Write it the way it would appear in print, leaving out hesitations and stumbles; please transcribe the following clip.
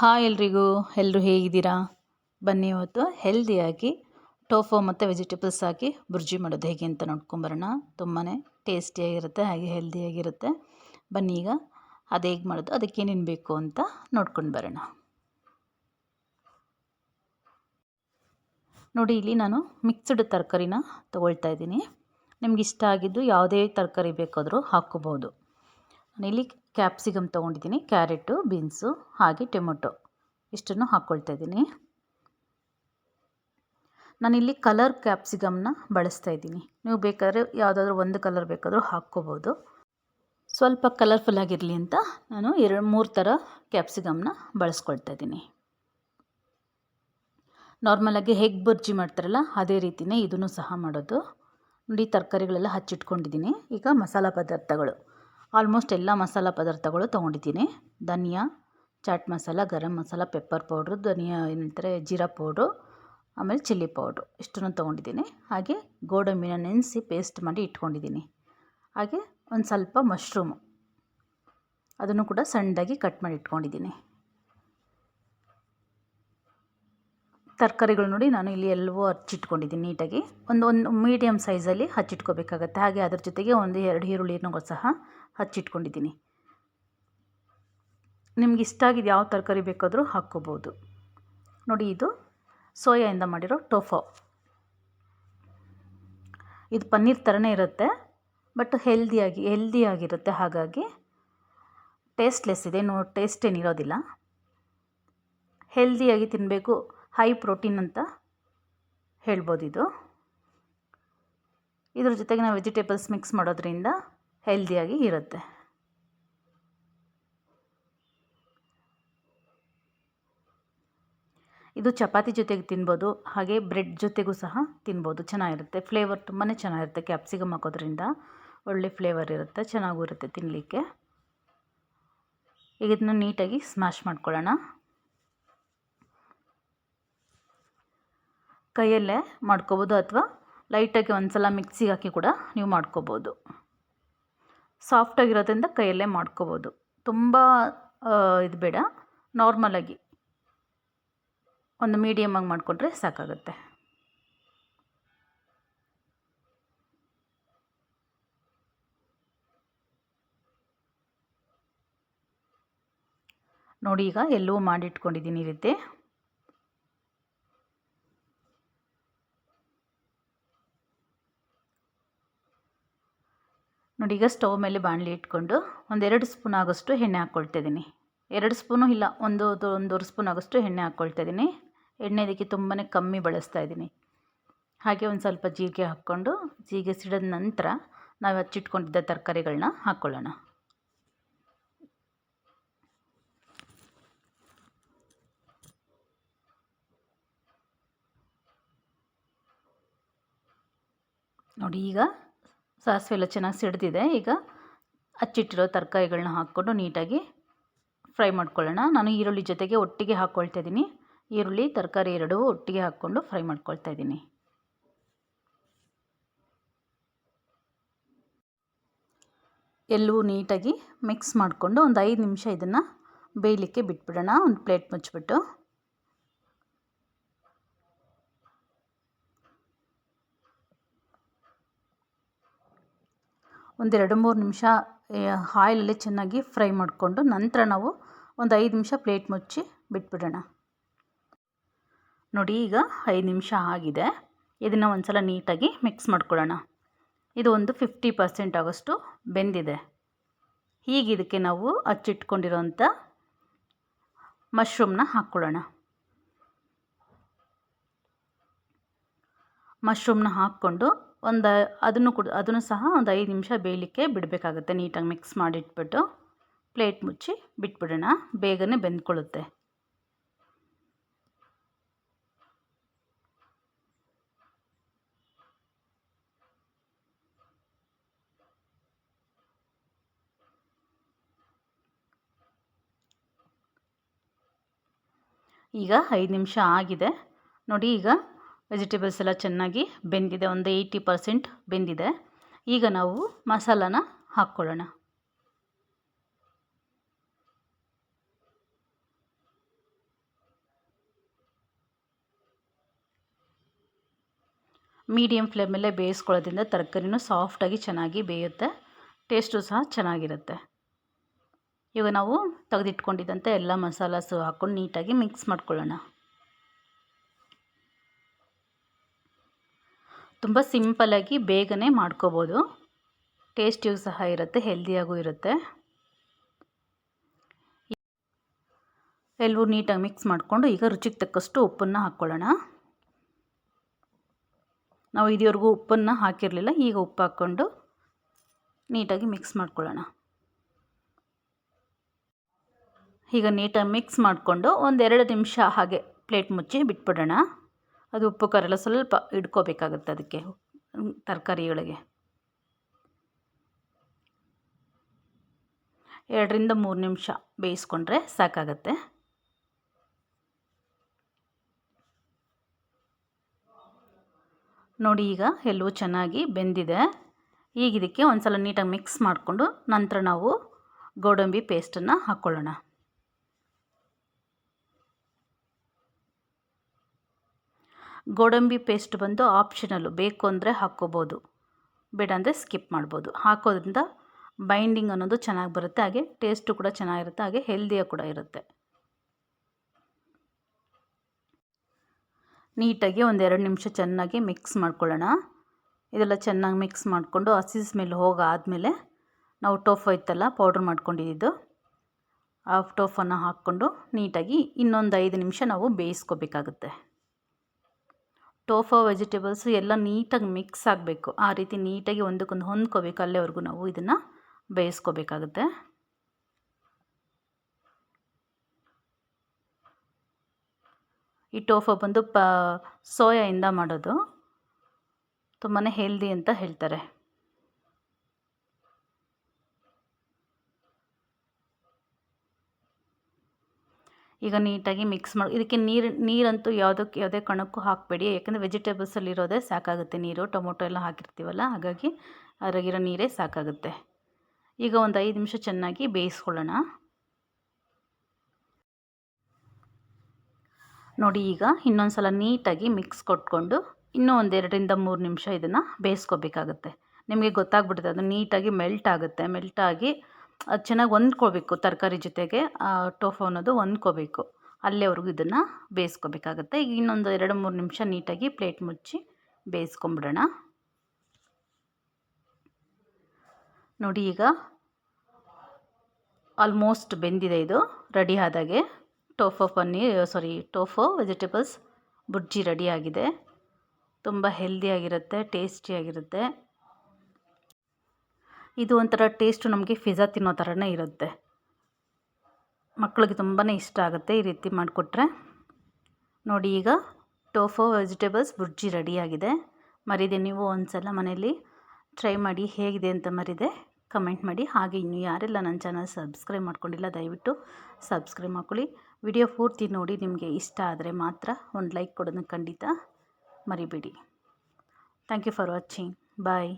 Hi ಎಲ್ರಿಗೂ, ಎಲ್ಲರೂ ಹೇಗಿದ್ದೀರಾ? ಬನ್ನಿ ಇವತ್ತು ಹೆಲ್ದಿಯಾಗಿ ಟೋಫು ಮತ್ತು ವೆಜಿಟೇಬಲ್ಸ್ ಹಾಕಿ ಬುರ್ಜಿ ಮಾಡೋದು ಹೇಗೆ ಅಂತ ನೋಡ್ಕೊಂಬರೋಣ. ತುಂಬಾ ಟೇಸ್ಟಿಯಾಗಿರುತ್ತೆ, ಹಾಗೆ ಹೆಲ್ದಿಯಾಗಿರುತ್ತೆ. ಬನ್ನಿ ಈಗ ಅದು ಹೇಗೆ ಮಾಡೋದು, ಅದಕ್ಕೆ ಏನೇನು ಬೇಕು ಅಂತ ನೋಡ್ಕೊಂಡು ಬರೋಣ. ನೋಡಿ, ಇಲ್ಲಿ ನಾನು ಮಿಕ್ಸ್ಡ್ ತರಕಾರಿನ ತೊಗೊಳ್ತಾ ಇದ್ದೀನಿ. ನಿಮ್ಗೆ ಇಷ್ಟ ಆಗಿದ್ದು ಯಾವುದೇ ತರಕಾರಿ ಬೇಕಾದರೂ ಹಾಕ್ಕೋಬೋದು. ನಾನಿಲ್ಲಿ ಕ್ಯಾಪ್ಸಿಕಮ್ ತೊಗೊಂಡಿದ್ದೀನಿ, ಕ್ಯಾರೆಟು, ಬೀನ್ಸು ಹಾಗೆ ಟೊಮೊಟೊ ಇಷ್ಟನ್ನು ಹಾಕ್ಕೊಳ್ತಾ ಇದ್ದೀನಿ. ನಾನಿಲ್ಲಿ ಕಲರ್ ಕ್ಯಾಪ್ಸಿಕಮ್ನ ಬಳಸ್ತಾ ಇದ್ದೀನಿ. ನೀವು ಬೇಕಾದ್ರೆ ಯಾವುದಾದ್ರೂ ಒಂದು ಕಲರ್ ಬೇಕಾದರೂ ಹಾಕ್ಕೋಬೋದು. ಸ್ವಲ್ಪ ಕಲರ್ಫುಲ್ ಆಗಿರಲಿ ಅಂತ ನಾನು 2-3 ಥರ ಕ್ಯಾಪ್ಸಿಕಮ್ನ ಬಳಸ್ಕೊಳ್ತಾ ಇದ್ದೀನಿ. ನಾರ್ಮಲಾಗಿ ಹೆಗ್ ಬುರ್ಜಿ ಮಾಡ್ತಾರಲ್ಲ ಅದೇ ರೀತಿಯೇ ಇದನ್ನು ಸಹ ಮಾಡೋದು. ನೋಡಿ, ತರಕಾರಿಗಳೆಲ್ಲ ಹಚ್ಚಿಟ್ಕೊಂಡಿದ್ದೀನಿ. ಈಗ ಮಸಾಲ ಪದಾರ್ಥಗಳು, ಆಲ್ಮೋಸ್ಟ್ ಎಲ್ಲ ಮಸಾಲ ಪದಾರ್ಥಗಳು ತೊಗೊಂಡಿದ್ದೀನಿ. ಧನಿಯಾ, chat masala, garam masala, pepper powder, ಧನಿಯಾ ಏನಂತಾರೆ ಜೀರಾ ಪೌಡ್ರು, ಆಮೇಲೆ ಚಿಲ್ಲಿ ಪೌಡ್ರು ಇಷ್ಟನ್ನು ತೊಗೊಂಡಿದ್ದೀನಿ. ಹಾಗೆ ಗೋಡಂಬಿನ ನೆನೆಸಿ ಪೇಸ್ಟ್ ಮಾಡಿ ಇಟ್ಕೊಂಡಿದ್ದೀನಿ. ಹಾಗೆ ಒಂದು ಸ್ವಲ್ಪ ಮಶ್ರೂಮು, ಅದನ್ನು ಕೂಡ ಸಣ್ಣದಾಗಿ ಕಟ್ ಮಾಡಿ ಇಟ್ಕೊಂಡಿದ್ದೀನಿ. ತರಕಾರಿಗಳು ನೋಡಿ, ನಾನು ಇಲ್ಲಿ ಎಲ್ಲವೂ ಹಚ್ಚಿಟ್ಕೊಂಡಿದ್ದೀನಿ ನೀಟಾಗಿ. ಒಂದು ಮೀಡಿಯಮ್ ಸೈಜಲ್ಲಿ ಹಚ್ಚಿಟ್ಕೋಬೇಕಾಗತ್ತೆ. ಹಾಗೆ ಅದ್ರ ಜೊತೆಗೆ 1-2 ಈರುಳ್ಳಿನೂ ಸಹ ಹಚ್ಚಿಟ್ಕೊಂಡಿದ್ದೀನಿ. ನಿಮ್ಗೆ ಇಷ್ಟ ಆಗಿದ್ದು ಯಾವ ತರಕಾರಿ ಬೇಕಾದರೂ ಹಾಕ್ಕೋಬೋದು. ನೋಡಿ, ಇದು ಸೋಯಾಯಿಂದ ಮಾಡಿರೋ ಟೋಫು. ಇದು ಪನ್ನೀರ್ ಥರನೇ ಇರುತ್ತೆ, ಬಟ್ ಹೆಲ್ದಿಯಾಗಿರುತ್ತೆ. ಹಾಗಾಗಿ ಟೇಸ್ಟ್ಲೆಸ್ ಇದೆ, ಟೇಸ್ಟ್ ಏನಿರೋದಿಲ್ಲ. ಹೆಲ್ದಿಯಾಗಿ ತಿನ್ನಬೇಕು, ಹೈ ಪ್ರೋಟೀನ್ ಅಂತ ಹೇಳ್ಬೋದು. ಇದ್ರ ಜೊತೆಗೆ ನಾವು ವೆಜಿಟೇಬಲ್ಸ್ ಮಿಕ್ಸ್ ಮಾಡೋದ್ರಿಂದ ಹೆಲ್ದಿಯಾಗಿ ಇರುತ್ತೆ. ಇದು ಚಪಾತಿ ಜೊತೆಗೆ ತಿನ್ಬೋದು, ಹಾಗೆ ಬ್ರೆಡ್ ಜೊತೆಗೂ ಸಹ ತಿನ್ಬೋದು. ಚೆನ್ನಾಗಿರುತ್ತೆ, ಫ್ಲೇವರ್ ತುಂಬಾ ಚೆನ್ನಾಗಿರುತ್ತೆ. ಕ್ಯಾಪ್ಸಿಕಮ್ ಹಾಕೋದ್ರಿಂದ ಒಳ್ಳೆ ಫ್ಲೇವರ್ ಇರುತ್ತೆ, ಚೆನ್ನಾಗೂ ಇರುತ್ತೆ ತಿನ್ನಲಿಕ್ಕೆ. ಈಗ ಇದನ್ನು ನೀಟಾಗಿ ಸ್ಮ್ಯಾಶ್ ಮಾಡ್ಕೊಳ್ಳೋಣ. ಕೈಯಲ್ಲೇ ಮಾಡ್ಕೋಬೋದು ಅಥವಾ ಲೈಟಾಗಿ ಒಂದು ಸಲ ಮಿಕ್ಸಿಗೆ ಹಾಕಿ ಕೂಡ ನೀವು ಮಾಡ್ಕೋಬೋದು. ಸಾಫ್ಟಾಗಿರೋದ್ರಿಂದ ಕೈಯಲ್ಲೇ ಮಾಡ್ಕೋಬೋದು. ತುಂಬ ಇದು ಬೇಡ, ನಾರ್ಮಲಾಗಿ ಒಂದು ಮೀಡಿಯಮಾಗಿ ಮಾಡಿಕೊಂಡ್ರೆ ಸಾಕಾಗುತ್ತೆ. ನೋಡಿ, ಈಗ ಎಲ್ಲವೂ ಮಾಡಿಟ್ಕೊಂಡಿದ್ದೀನಿ ಈ ರೀತಿ. ನೋಡಿ, ಈಗ ಸ್ಟವ್ ಮೇಲೆ ಬಾಣಲಿ ಇಟ್ಕೊಂಡು 1-2 ಸ್ಪೂನ್ ಆಗೋಷ್ಟು ಎಣ್ಣೆ ಹಾಕ್ಕೊಳ್ತಾ ಇದ್ದೀನಿ. 2 ಸ್ಪೂನು ಇಲ್ಲ, ಒಂದೂವರೆ ಸ್ಪೂನ್ ಆಗೋಷ್ಟು ಎಣ್ಣೆ ಹಾಕ್ಕೊಳ್ತಾ ಇದ್ದೀನಿ. ಎಣ್ಣೆ ಇದಕ್ಕೆ ತುಂಬಾ ಕಮ್ಮಿ ಬಳಸ್ತಾ ಇದ್ದೀನಿ. ಹಾಗೆ ಒಂದು ಸ್ವಲ್ಪ ಜೀರಿಗೆ ಹಾಕ್ಕೊಂಡು, ಜೀರಿಗೆ ಸಿಡಿದ ನಂತರ ನಾವು ಹಚ್ಚಿಟ್ಕೊಂಡಿದ್ದ ತರಕಾರಿಗಳನ್ನ ಹಾಕ್ಕೊಳ್ಳೋಣ. ನೋಡಿ, ಈಗ ಸಾಸಿವೆ ಎಲ್ಲ ಚೆನ್ನಾಗಿ ಸಿಡಿದಿದೆ. ಈಗ ಹಚ್ಚಿಟ್ಟಿರೋ ತರಕಾರಿಗಳನ್ನ ಹಾಕ್ಕೊಂಡು ನೀಟಾಗಿ ಫ್ರೈ ಮಾಡ್ಕೊಳ್ಳೋಣ. ನಾನು ಈರುಳ್ಳಿ ಜೊತೆಗೆ ಒಟ್ಟಿಗೆ ಹಾಕ್ಕೊಳ್ತಾ ಇದ್ದೀನಿ. ಈರುಳ್ಳಿ, ತರಕಾರಿ ಎರಡೂ ಒಟ್ಟಿಗೆ ಹಾಕ್ಕೊಂಡು ಫ್ರೈ ಮಾಡ್ಕೊಳ್ತಾ ಇದ್ದೀನಿ. ಎಲ್ಲವೂ ನೀಟಾಗಿ ಮಿಕ್ಸ್ ಮಾಡಿಕೊಂಡು ಒಂದು 5 ನಿಮಿಷ ಇದನ್ನು ಬೇಯಲಿಕ್ಕೆ ಬಿಟ್ಬಿಡೋಣ, ಒಂದು ಪ್ಲೇಟ್ ಮುಚ್ಚಿಬಿಟ್ಟು. ಒಂದು 2-3 ನಿಮಿಷ ಆಯಿಲಲ್ಲಿ ಚೆನ್ನಾಗಿ ಫ್ರೈ ಮಾಡಿಕೊಂಡು ನಂತರ ನಾವು ಒಂದು 5 ನಿಮಿಷ ಪ್ಲೇಟ್ ಮುಚ್ಚಿ ಬಿಟ್ಬಿಡೋಣ. ನೋಡಿ, ಈಗ 5 ನಿಮಿಷ ಆಗಿದೆ. ಇದನ್ನು ಒಂದು ಸಲ ನೀಟಾಗಿ ಮಿಕ್ಸ್ ಮಾಡ್ಕೊಳ್ಳೋಣ. ಇದು ಒಂದು 50% ಆಗೋಷ್ಟು ಬೆಂದಿದೆ. ಹೀಗೆ ಇದಕ್ಕೆ ನಾವು ಹಚ್ಚಿಟ್ಕೊಂಡಿರೋಂಥ ಮಶ್ರೂಮ್ನ ಹಾಕ್ಕೊಳ್ಳೋಣ. ಮಶ್ರೂಮ್ನ ಹಾಕ್ಕೊಂಡು ಅದನ್ನು ಸಹ ಒಂದು 5 ನಿಮಿಷ ಬೇಯಲಿಕ್ಕೆ ಬಿಡಬೇಕಾಗುತ್ತೆ. ನೀಟಾಗಿ ಮಿಕ್ಸ್ ಮಾಡಿಟ್ಬಿಟ್ಟು ಪ್ಲೇಟ್ ಮುಚ್ಚಿ ಬಿಟ್ಬಿಡೋಣ, ಬೇಗನೆ ಬೆಂದ್ಕೊಳ್ಳುತ್ತೆ. ಈಗ 5 ನಿಮಿಷ ಆಗಿದೆ. ನೋಡಿ, ಈಗ ವೆಜಿಟೇಬಲ್ಸ್ ಎಲ್ಲ ಚೆನ್ನಾಗಿ ಬೆಂದಿದೆ, ಒಂದು 80% ಬೆಂದಿದೆ. ಈಗ ನಾವು ಮಸಾಲಾನ ಹಾಕ್ಕೊಳ್ಳೋಣ. ಮೀಡಿಯಮ್ ಫ್ಲೇಮಲ್ಲೇ ಬೇಯಿಸ್ಕೊಳ್ಳೋದ್ರಿಂದ ತರಕಾರಿನೂ ಸಾಫ್ಟಾಗಿ ಚೆನ್ನಾಗಿ ಬೇಯುತ್ತೆ, ಟೇಸ್ಟು ಸಹ ಚೆನ್ನಾಗಿರುತ್ತೆ. ಇವಾಗ ನಾವು ತೆಗೆದಿಟ್ಕೊಂಡಿದ್ದಂಥ ಎಲ್ಲ ಮಸಾಲಾಸು ಹಾಕ್ಕೊಂಡು ನೀಟಾಗಿ ಮಿಕ್ಸ್ ಮಾಡ್ಕೊಳ್ಳೋಣ. ತುಂಬ ಸಿಂಪಲ್ಲಾಗಿ ಬೇಗನೆ ಮಾಡ್ಕೋಬೋದು, ಟೇಸ್ಟಿಯೂ ಸಹ ಇರುತ್ತೆ, ಹೆಲ್ದಿಯಾಗೂ ಇರುತ್ತೆ. ಎಲ್ಲವೂ ನೀಟಾಗಿ ಮಿಕ್ಸ್ ಮಾಡಿಕೊಂಡು ಈಗ ರುಚಿಗೆ ತಕ್ಕಷ್ಟು ಉಪ್ಪನ್ನು ಹಾಕ್ಕೊಳ್ಳೋಣ. ನಾವು ಇದುವರೆಗೂ ಉಪ್ಪನ್ನು ಹಾಕಿರಲಿಲ್ಲ, ಈಗ ಉಪ್ಪು ಹಾಕ್ಕೊಂಡು ನೀಟಾಗಿ ಮಿಕ್ಸ್ ಮಾಡ್ಕೊಳ್ಳೋಣ. ಈಗ ನೀಟಾಗಿ ಮಿಕ್ಸ್ ಮಾಡಿಕೊಂಡು 1-2 ನಿಮಿಷ ಹಾಗೆ ಪ್ಲೇಟ್ ಮುಚ್ಚಿ ಬಿಟ್ಬಿಡೋಣ. ಅದು ಉಪ್ಪು ಖಾರ ಎಲ್ಲ ಸ್ವಲ್ಪ ಹಿಡ್ಕೋಬೇಕಾಗುತ್ತೆ ಅದಕ್ಕೆ ತರಕಾರಿಗಳಿಗೆ. 2-3 ನಿಮಿಷ ಬೇಯಿಸ್ಕೊಂಡ್ರೆ ಸಾಕಾಗತ್ತೆ. ನೋಡಿ ಈಗ ಎಲ್ಲವೂ ಚೆನ್ನಾಗಿ ಬೆಂದಿದೆ. ಈಗ ಇದಕ್ಕೆ ಒಂದು ಸಲ ನೀಟಾಗಿ ಮಿಕ್ಸ್ ಮಾಡಿಕೊಂಡು ನಂತರ ನಾವು ಗೋಡಂಬಿ ಪೇಸ್ಟನ್ನು ಹಾಕ್ಕೊಳ್ಳೋಣ. ಗೋಡಂಬಿ ಪೇಸ್ಟ್ ಬಂದು ಆಪ್ಷನಲ್ಲು, ಬೇಕು ಅಂದರೆ ಹಾಕ್ಕೋಬೋದು, ಬೇಡ ಅಂದರೆ ಸ್ಕಿಪ್ ಮಾಡ್ಬೋದು. ಹಾಕೋದ್ರಿಂದ ಬೈಂಡಿಂಗ್ ಅನ್ನೋದು ಚೆನ್ನಾಗಿ ಬರುತ್ತೆ, ಹಾಗೆ ಟೇಸ್ಟು ಕೂಡ ಚೆನ್ನಾಗಿರುತ್ತೆ, ಹಾಗೆ ಹೆಲ್ದಿಯಾಗಿ ಕೂಡ ಇರುತ್ತೆ. ನೀಟಾಗಿ 1-2 ನಿಮಿಷ ಚೆನ್ನಾಗಿ ಮಿಕ್ಸ್ ಮಾಡ್ಕೊಳ್ಳೋಣ. ಇದೆಲ್ಲ ಚೆನ್ನಾಗಿ ಮಿಕ್ಸ್ ಮಾಡಿಕೊಂಡು ಹಸಿ ಸ್ಮೆಲ್ ಹೋಗಾದಮೇಲೆ ನಾವು ಟೋಫು ಇತ್ತಲ್ಲ ಪೌಡ್ರ್ ಮಾಡ್ಕೊಂಡಿದ್ದು, ಆ ಟೋಫನ್ನು ಹಾಕ್ಕೊಂಡು ನೀಟಾಗಿ ಇನ್ನೊಂದು 5 ನಿಮಿಷ ನಾವು ಬೇಯಿಸ್ಕೋಬೇಕಾಗುತ್ತೆ. ಟೋಫು ವೆಜಿಟೇಬಲ್ಸು ಎಲ್ಲ ನೀಟಾಗಿ ಮಿಕ್ಸ್ ಆಗಬೇಕು, ಆ ರೀತಿ ನೀಟಾಗಿ ಒಂದಕ್ಕೊಂದು ಹೊಂದ್ಕೋಬೇಕು, ಅಲ್ಲಿವರೆಗೂ ನಾವು ಇದನ್ನು ಬೇಯಿಸ್ಕೋಬೇಕಾಗುತ್ತೆ. ಈ ಟೋಫು ಬಂದು ಸೋಯಾಯಿಂದ ಮಾಡೋದು, ತುಂಬಾ ಹೆಲ್ದಿ ಅಂತ ಹೇಳ್ತಾರೆ. ಈಗ ನೀಟಾಗಿ ಮಿಕ್ಸ್ ಮಾಡಿ ಇದಕ್ಕೆ ನೀರಂತೂ ಯಾವುದೇ ಕಾರಣಕ್ಕೂ ಹಾಕಬೇಡಿ, ಯಾಕಂದರೆ ವೆಜಿಟೇಬಲ್ಸಲ್ಲಿರೋದೇ ಸಾಕಾಗುತ್ತೆ ನೀರು, ಟೊಮೊಟೊ ಎಲ್ಲ ಹಾಕಿರ್ತೀವಲ್ಲ, ಹಾಗಾಗಿ ಅದ್ರಾಗಿರೋ ನೀರೇ ಸಾಕಾಗುತ್ತೆ. ಈಗ ಒಂದು 5 ನಿಮಿಷ ಚೆನ್ನಾಗಿ ಬೇಯಿಸ್ಕೊಳ್ಳೋಣ. ನೋಡಿ ಈಗ ಇನ್ನೊಂದು ಸಲ ನೀಟಾಗಿ ಮಿಕ್ಸ್ ಕೊಟ್ಕೊಂಡು ಇನ್ನೂ 1-2-3 ನಿಮಿಷ ಇದನ್ನು ಬೇಯಿಸ್ಕೋಬೇಕಾಗುತ್ತೆ. ನಿಮಗೆ ಗೊತ್ತಾಗ್ಬಿಡುತ್ತೆ, ಅದು ನೀಟಾಗಿ ಮೆಲ್ಟ್ ಆಗುತ್ತೆ. ಮೆಲ್ಟಾಗಿ ಅದು ಚೆನ್ನಾಗಿ ಹೊಂದ್ಕೋಬೇಕು ತರಕಾರಿ ಜೊತೆಗೆ, ಟೋಫು ಅನ್ನೋದು ಹೊಂದ್ಕೋಬೇಕು, ಅಲ್ಲಿವರೆಗೂ ಇದನ್ನು ಬೇಯಿಸ್ಕೋಬೇಕಾಗುತ್ತೆ. ಈಗ ಇನ್ನೊಂದು 2-3 ನಿಮಿಷ ನೀಟಾಗಿ ಪ್ಲೇಟ್ ಮುಚ್ಚಿ ಬೇಯಿಸ್ಕೊಂಬಿಡೋಣ. ನೋಡಿ ಈಗ ಆಲ್ಮೋಸ್ಟ್ ಬೆಂದಿದೆ, ಇದು ರೆಡಿ ಆದಾಗೆ. ಟೋಫು ವೆಜಿಟೇಬಲ್ಸ್ ಬುರ್ಜಿ ರೆಡಿಯಾಗಿದೆ. ತುಂಬ ಹೆಲ್ದಿಯಾಗಿರುತ್ತೆ, ಟೇಸ್ಟಿಯಾಗಿರುತ್ತೆ. ಇದು ಒಂಥರ ಟೇಸ್ಟು ನಮಗೆ ಪಿಜ್ಜಾ ತಿನ್ನೋ ಥರನೇ ಇರುತ್ತೆ. ಮಕ್ಕಳಿಗೆ ತುಂಬಾ ಇಷ್ಟ ಆಗುತ್ತೆ ಈ ರೀತಿ ಮಾಡಿಕೊಟ್ರೆ. ನೋಡಿ ಈಗ ಟೋಫು ವೆಜಿಟೇಬಲ್ಸ್ ಬುರ್ಜಿ ರೆಡಿಯಾಗಿದೆ. ಮರಿದೆ ನೀವು ಒಂದು ಸಲ ಮನೆಯಲ್ಲಿ ಟ್ರೈ ಮಾಡಿ, ಹೇಗಿದೆ ಅಂತ ಮರಿದೆ ಕಮೆಂಟ್ ಮಾಡಿ. ಹಾಗೆ ಇನ್ನು ಯಾರೆಲ್ಲ ನನ್ನ ಚಾನಲ್ ಸಬ್ಸ್ಕ್ರೈಬ್ ಮಾಡ್ಕೊಂಡಿಲ್ಲ ದಯವಿಟ್ಟು ಸಬ್ಸ್ಕ್ರೈಬ್ ಮಾಡ್ಕೊಳ್ಳಿ. ವಿಡಿಯೋ ಪೂರ್ತಿ ನೋಡಿ, ನಿಮಗೆ ಇಷ್ಟ ಆದರೆ ಮಾತ್ರ ಒಂದು ಲೈಕ್ ಕೊಡೋದನ್ನು ಖಂಡಿತ ಮರಿಬೇಡಿ. Thank you for watching. Bye.